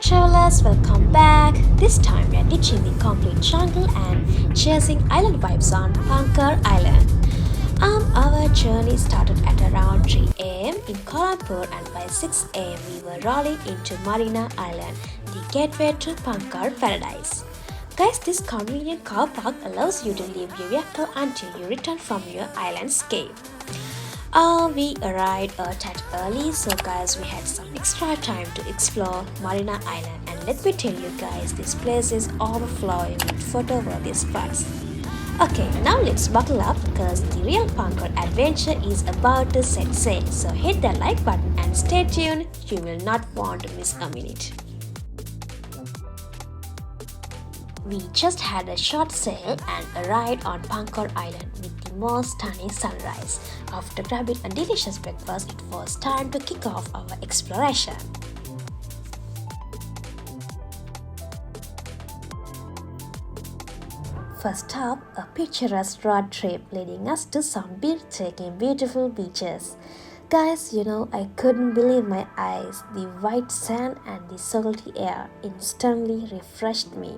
travelers, welcome back. This time we are ditching the complete jungle and chasing island vibes on Pangkor Island. Our journey started at around 3 am in Kuala Lumpur, and by 6 am we were rolling into Marina Island, the gateway to Pangkor Paradise. Guys, this convenient car park allows you to leave your vehicle until you return from your islandscape. We arrived a tad early, so guys, we had some extra time to explore Marina Island, and let me tell you guys, this place is overflowing with photo-worthy spots. Okay, now let's buckle up because the real Pangkor adventure is about to set sail. So hit that like button and stay tuned, you will not want to miss a minute. We just had a short sail and arrived on Pangkor Island with the most stunning sunrise. After grabbing a delicious breakfast, it was time to kick off our exploration. First up, a picturesque road trip leading us to some breathtaking beautiful beaches. Guys, I couldn't believe my eyes. The white sand and the salty air instantly refreshed me.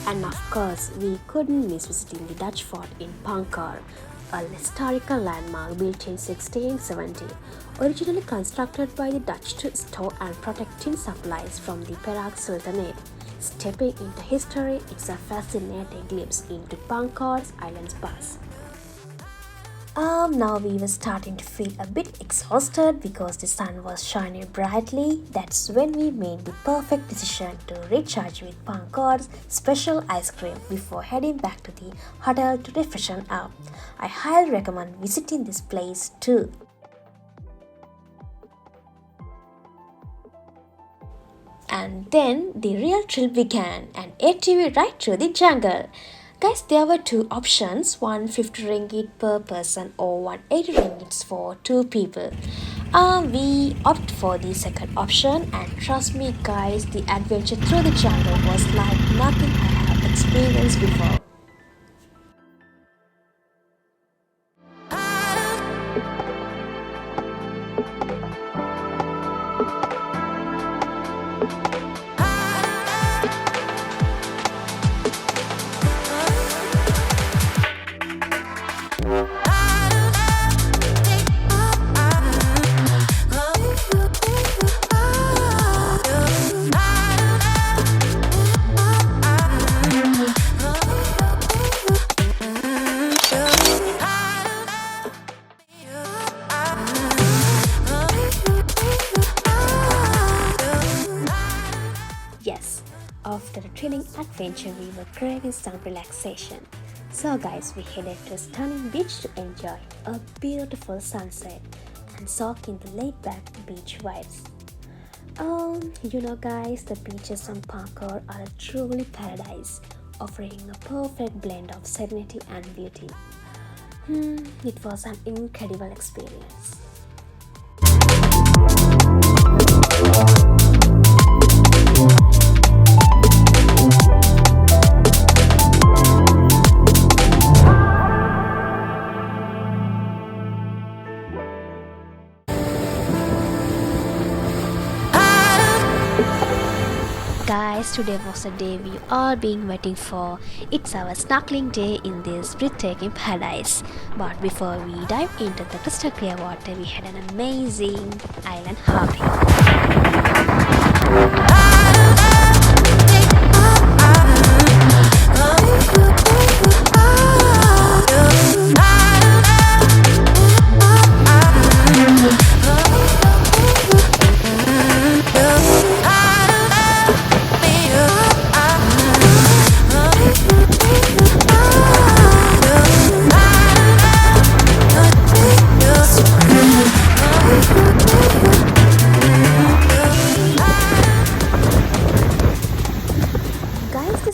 And of course, we couldn't miss visiting the Dutch fort in Pangkor, a historical landmark built in 1670, originally constructed by the Dutch to store and protect tin supplies from the Perak Sultanate. Stepping into history, it's a fascinating glimpse into Pangkor's island's past. Now we were starting to feel a bit exhausted because the sun was shining brightly. That's when we made the perfect decision to recharge with Pangkor's special ice cream before heading back to the hotel to refreshen up. I highly recommend visiting this place too. And then the real thrill began, an ATV ride through the jungle. Guys, there were two options, 150 ringgit per person or 180 ringgit for two people. We opted for the second option, and trust me guys, the adventure through the jungle was like nothing I have experienced before. Yes, after a thrilling adventure, we were craving some relaxation. So guys, we headed to a stunning beach to enjoy a beautiful sunset and soak in the laid-back beach vibes. Guys, the beaches on Pangkor are a truly paradise, offering a perfect blend of serenity and beauty. It was an incredible experience. Guys, today was the day we all been waiting for. It's our snorkeling day in this breathtaking paradise. But before we dive into the crystal clear water, we had an amazing island hopping.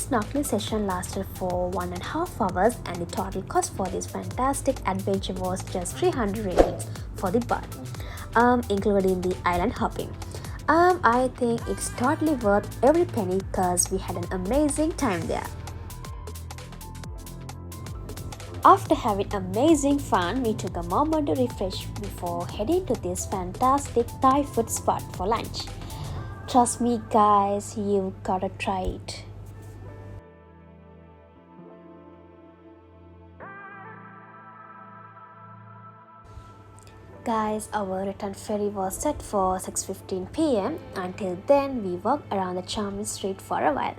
Snorkeling session lasted for 1.5 hours, and the total cost for this fantastic adventure was just 300 ringgit for the bird. including the island hopping. I think it's totally worth every penny because we had an amazing time there. After having amazing fun, we took a moment to refresh before heading to this fantastic Thai food spot for lunch. Trust me guys, you've gotta try it. Guys, our return ferry was set for 6:15 p.m. Until then, we walked around the charming street for a while.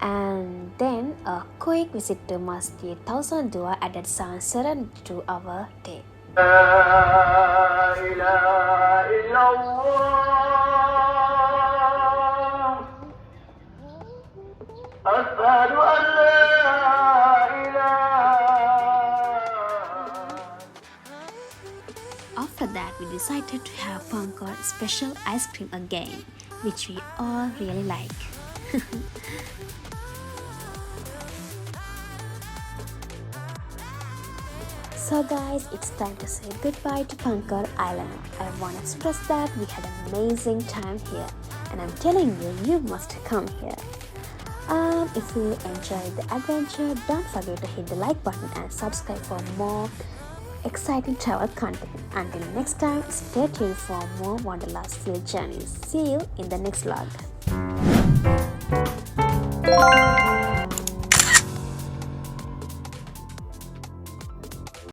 And then a quick visit to Masjid Thousand Dua added some serenity to our day. After that, we decided to have Pangkor special ice cream again, which we all really like. So guys, it's time to say goodbye to Pangkor Island. I want to express that we had an amazing time here, and I'm telling you, you must come here. If you enjoyed the adventure, don't forget to hit the like button and subscribe for more exciting travel content. Until next time, stay tuned for more wanderlust filled journeys. See you in the next vlog.